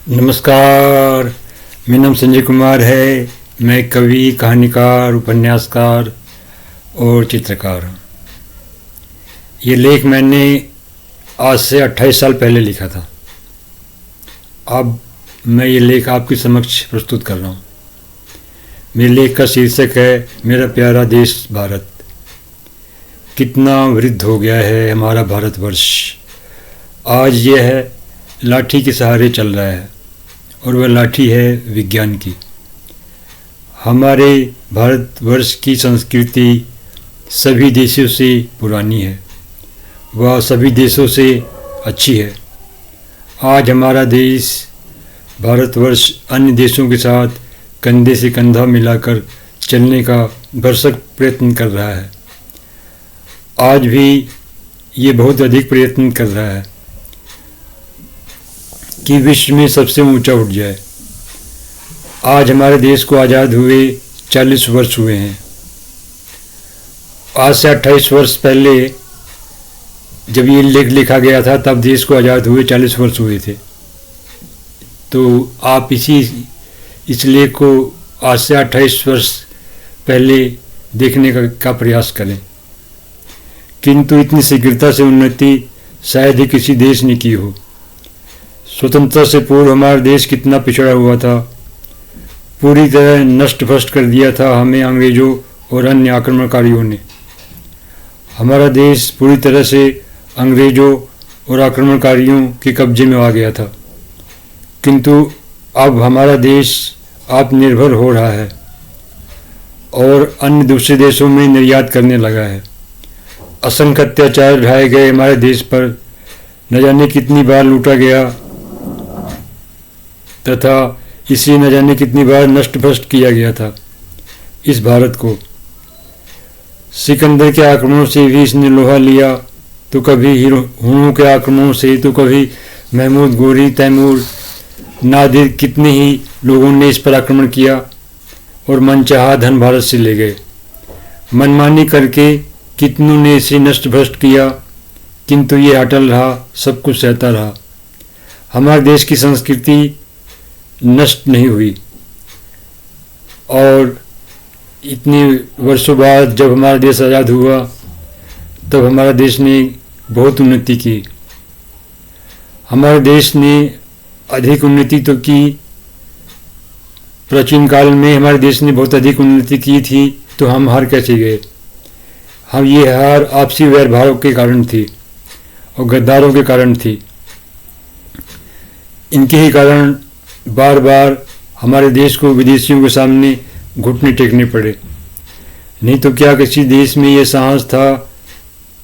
नमस्कार। मेरा नाम संजय कुमार है। मैं कवि, कहानीकार, उपन्यासकार और चित्रकार हूँ। ये लेख मैंने आज से 28 साल पहले लिखा था। अब मैं ये लेख आपके समक्ष प्रस्तुत कर रहा हूँ। मेरे लेख का शीर्षक है मेरा प्यारा देश भारत। कितना वृद्ध हो गया है हमारा भारतवर्ष। आज यह है लाठी के सहारे चल रहा है और वह लाठी है विज्ञान की। हमारे भारतवर्ष की संस्कृति सभी देशों से पुरानी है, वह सभी देशों से अच्छी है। आज हमारा देश भारतवर्ष अन्य देशों के साथ कंधे से कंधा मिलाकर चलने का भरसक प्रयत्न कर रहा है। आज भी ये बहुत अधिक प्रयत्न कर रहा है कि विश्व में सबसे ऊंचा उठ जाए। आज हमारे देश को आज़ाद हुए 40 वर्ष हुए हैं। आज से 28 वर्ष पहले जब ये लेख लिखा गया था तब देश को आज़ाद हुए 40 वर्ष हुए थे। तो आप इस लेख को आज से 28 वर्ष पहले देखने का प्रयास करें। किंतु इतनी शीघ्रता से उन्नति शायद ही किसी देश ने की हो। स्वतंत्रता से पूर्व हमारा देश कितना पिछड़ा हुआ था। पूरी तरह नष्ट भ्रष्ट कर दिया था हमें अंग्रेजों और अन्य आक्रमणकारियों ने। हमारा देश पूरी तरह से अंग्रेजों और आक्रमणकारियों के कब्जे में आ गया था। किंतु अब हमारा देश आत्मनिर्भर हो रहा है और अन्य दूसरे देशों में निर्यात करने लगा है। असंख्य अत्याचार ढाए गए हमारे देश पर, न जाने कितनी बार लूटा गया तथा इसे न जाने कितनी बार नष्ट भ्रष्ट किया गया था इस भारत को। सिकंदर के आक्रमणों से भी इसने लोहा लिया, तो कभी हुणों के आक्रमणों से, तो कभी महमूद गोरी, तैमूर, नादिर, कितने ही लोगों ने इस पर आक्रमण किया और मनचाहा धन भारत से ले गए। मनमानी करके कितनों ने इसे नष्ट भ्रष्ट किया, किंतु ये अटल रहा, सब कुछ सहता रहा। हमारे देश की संस्कृति नष्ट नहीं हुई और इतने वर्षों बाद जब हमारा देश आज़ाद हुआ तब हमारा देश ने बहुत उन्नति की। हमारे देश ने अधिक उन्नति तो की, प्राचीन काल में हमारे देश ने बहुत अधिक उन्नति की थी, तो हम हार कैसे गए? हम ये हार आपसी वैर भाव के कारण थी और गद्दारों के कारण थी। इनके ही कारण बार बार हमारे देश को विदेशियों के सामने घुटने टेकने पड़े। नहीं तो क्या किसी देश में ये साहस था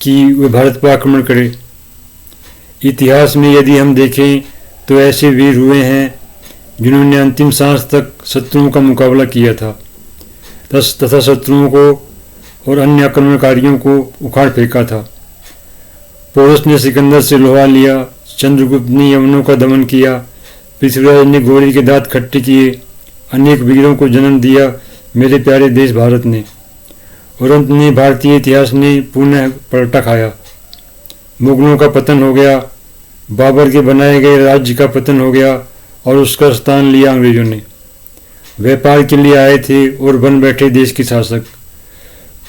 कि वे भारत पर आक्रमण करे? इतिहास में यदि हम देखें तो ऐसे वीर हुए हैं जिन्होंने अंतिम सांस तक शत्रुओं का मुकाबला किया था तथा शत्रुओं को और अन्य आक्रमणकारियों को उखाड़ फेंका था। पोरस ने सिकंदर से लोहा लिया, चंद्रगुप्त ने यवनों का दमन किया, पृथ्वीराज ने गोरी के दांत खट्टे किए, अनेक वीरों को जन्म दिया मेरे प्यारे देश भारत ने, और अंत में भारतीय इतिहास ने पुनः पलटा खाया। मुगलों का पतन हो गया, बाबर के बनाए गए राज्य का पतन हो गया और उसका स्थान लिया अंग्रेजों ने। व्यापार के लिए आए थे और बन बैठे देश के शासक।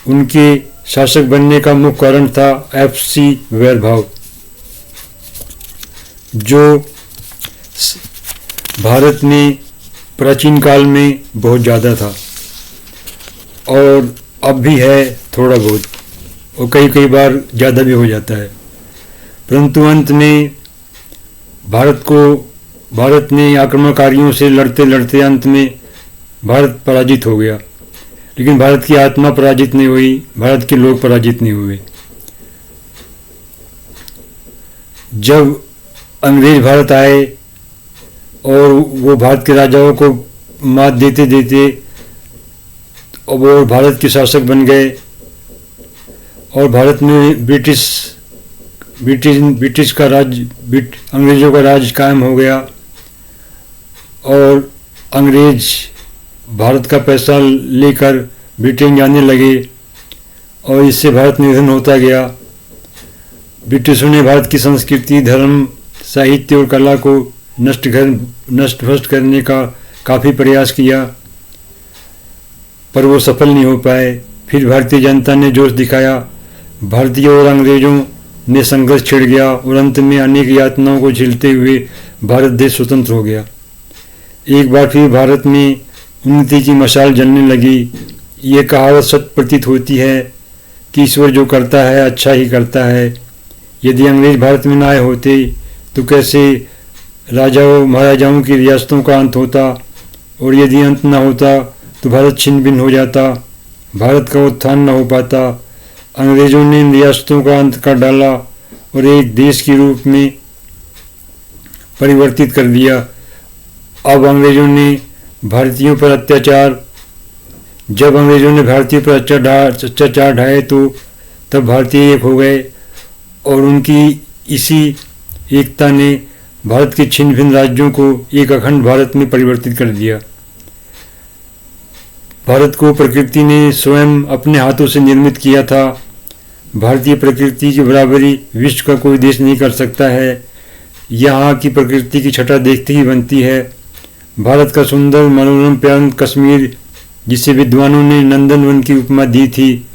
उनके शासक बनने का मुख्य कारण था आपसी वैरभाव, जो भारत में प्राचीन काल में बहुत ज़्यादा था और अब भी है थोड़ा बहुत, और कई बार ज़्यादा भी हो जाता है। परंतु अंत में भारत ने आक्रमणकारियों से लड़ते लड़ते अंत में भारत पराजित हो गया। लेकिन भारत की आत्मा पराजित नहीं हुई, भारत के लोग पराजित नहीं हुए। जब अंग्रेज भारत आए और वो भारत के राजाओं को मात देते देते और वो भारत के शासक बन गए और भारत में ब्रिटिश का राज, अंग्रेजों का राज कायम हो गया और अंग्रेज भारत का पैसा लेकर ब्रिटेन जाने लगे और इससे भारत निधन होता गया। ब्रिटिशों ने भारत की संस्कृति, धर्म, साहित्य और कला को नष्ट भ्रष्ट करने का काफ़ी प्रयास किया, पर वो सफल नहीं हो पाए। फिर भारतीय जनता ने जोश दिखाया, भारतीय और अंग्रेजों में संघर्ष छिड़ गया और अंत में अनेक यातनाओं को झेलते हुए भारत देश स्वतंत्र हो गया। एक बार फिर भारत में उन्नति की मशाल जलने लगी। ये कहावत सत्य प्रतीत होती है कि ईश्वर जो करता है अच्छा ही करता है। यदि अंग्रेज भारत में न आए होते तो कैसे राजाओं महाराजाओं की रियासतों का अंत होता, और यदि अंत न होता तो भारत छिन्न भिन्न हो जाता, भारत का उत्थान न हो पाता। अंग्रेजों ने इन रियासतों का अंत कर डाला और एक देश के रूप में परिवर्तित कर दिया। अब अंग्रेजों ने भारतीयों पर अत्याचार जब अंग्रेजों ने भारतीयों पर अत्याचार ढाए तो तब भारतीय एक हो गए, और उनकी इसी एकता ने भारत के छिन्न भिन्न राज्यों को एक अखंड भारत में परिवर्तित कर दिया। भारत को प्रकृति ने स्वयं अपने हाथों से निर्मित किया था। भारतीय प्रकृति की बराबरी विश्व का कोई देश नहीं कर सकता है। यहाँ की प्रकृति की छटा देखते ही बनती है। भारत का सुंदर मनोरम प्रांत कश्मीर, जिसे विद्वानों ने नंदनवन की उपमा दी थी,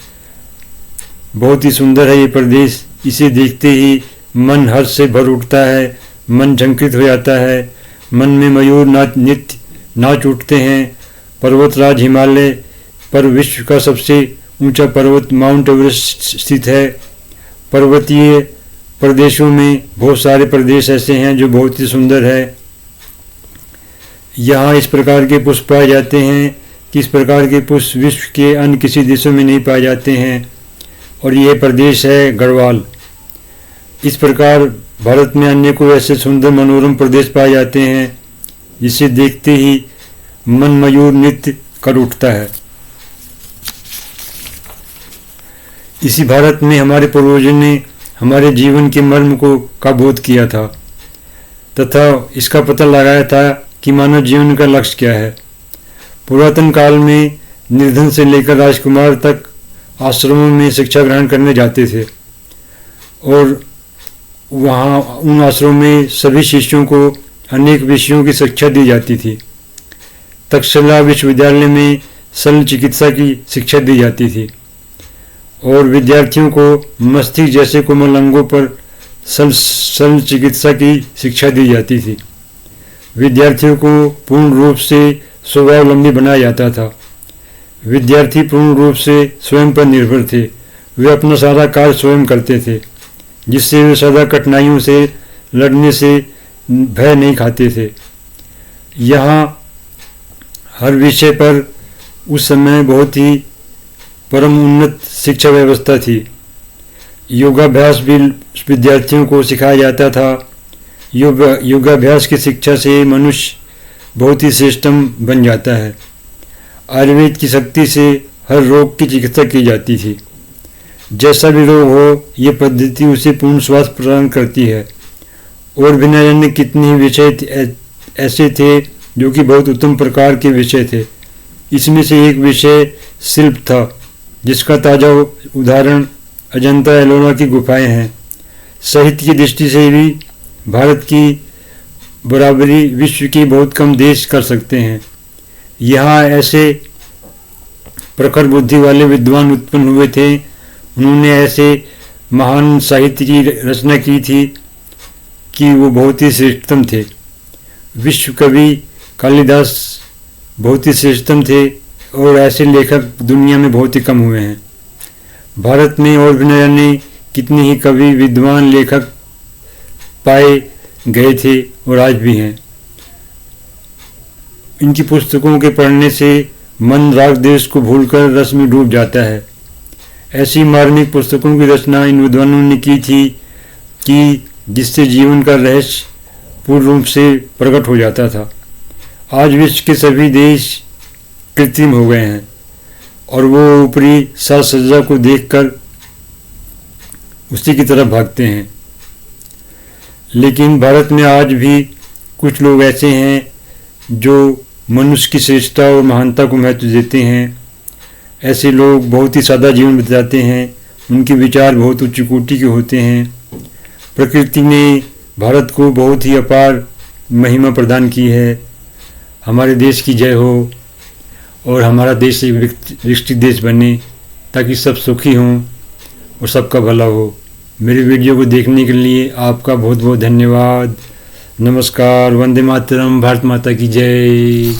बहुत ही सुंदर है ये प्रदेश। इसे देखते ही मन हर्ष से भर उठता है, मन झंकृत हो जाता है, मन में मयूर नित्य नाच उठते हैं। पर्वतराज हिमालय पर विश्व का सबसे ऊंचा पर्वत माउंट एवरेस्ट स्थित है। पर्वतीय प्रदेशों में बहुत सारे प्रदेश ऐसे हैं जो बहुत ही सुंदर है। यहाँ इस प्रकार के पुष्प पाए जाते हैं कि इस प्रकार के पुष्प विश्व के अन्य किसी देशों में नहीं पाए जाते हैं, और यह प्रदेश है गढ़वाल। इस प्रकार भारत में अन्य को ऐसे सुंदर मनोरम प्रदेश पाए जाते हैं जिसे देखते ही मन मयूर नृत्य कर उठता है। इसी भारत में हमारे पूर्वजों ने हमारे जीवन के मर्म का बोध किया था तथा इसका पता लगाया था कि मानव जीवन का लक्ष्य क्या है। पुरातन काल में निर्धन से लेकर राजकुमार तक आश्रमों में शिक्षा ग्रहण करने जाते थे, और वहाँ उन आश्रमों में सभी शिष्यों को अनेक विषयों की शिक्षा दी जाती थी। तक्षशिला विश्वविद्यालय में शल्य चिकित्सा की शिक्षा दी जाती थी, और विद्यार्थियों को मस्तिष्क जैसे कोमल अंगों पर शल्य चिकित्सा की शिक्षा दी जाती थी। विद्यार्थियों को पूर्ण रूप से स्वावलंबी बनाया जाता था। विद्यार्थी पूर्ण रूप से स्वयं पर निर्भर थे। वे अपना सारा कार्य स्वयं करते थे, जिससे वे सदा कठिनाइयों से लड़ने से भय नहीं खाते थे। यहाँ हर विषय पर उस समय बहुत ही परम उन्नत शिक्षा व्यवस्था थी। योगाभ्यास भी विद्यार्थियों को सिखाया जाता था। योगाभ्यास की शिक्षा से मनुष्य बहुत ही श्रेष्ठतम बन जाता है। आयुर्वेद की शक्ति से हर रोग की चिकित्सा की जाती थी। जैसा भी रोग हो, ये पद्धति उसे पूर्ण स्वास्थ्य प्रदान करती है। और भी न जाने कितने विषय ऐसे थे जो कि बहुत उत्तम प्रकार के विषय थे। इसमें से एक विषय शिल्प था, जिसका ताज़ा उदाहरण अजंता एलोरा की गुफाएं हैं। साहित्य की दृष्टि से भी भारत की बराबरी विश्व के बहुत कम देश कर सकते हैं। यहाँ ऐसे प्रखर बुद्धि वाले विद्वान उत्पन्न हुए थे। उन्होंने ऐसे महान साहित्य की रचना की थी कि वो बहुत ही श्रेष्ठतम थे। विश्व कवि कालिदास बहुत ही श्रेष्ठतम थे, और ऐसे लेखक दुनिया में बहुत ही कम हुए हैं। भारत में और भी न जाने कितने ही कवि विद्वान लेखक पाए गए थे और आज भी हैं। इनकी पुस्तकों के पढ़ने से मन राग देश को भूलकर रस में डूब जाता है। ऐसी मार्मिक पुस्तकों की रचना इन विद्वानों ने की थी कि जिससे जीवन का रहस्य पूर्ण रूप से प्रकट हो जाता था। आज विश्व के सभी देश कृत्रिम हो गए हैं, और वो ऊपरी साज सज्जा को देखकर उसी की तरफ भागते हैं। लेकिन भारत में आज भी कुछ लोग ऐसे हैं जो मनुष्य की श्रेष्ठता और महानता को महत्व देते हैं। ऐसे लोग बहुत ही सादा जीवन बिताते हैं। उनके विचार बहुत उच्च कोटि के होते हैं। प्रकृति ने भारत को बहुत ही अपार महिमा प्रदान की है। हमारे देश की जय हो और हमारा देश एक विकसित देश बने ताकि सब सुखी हों और सबका भला हो। मेरी वीडियो को देखने के लिए आपका बहुत बहुत धन्यवाद। नमस्कार। वंदे मातरम। भारत माता की जय।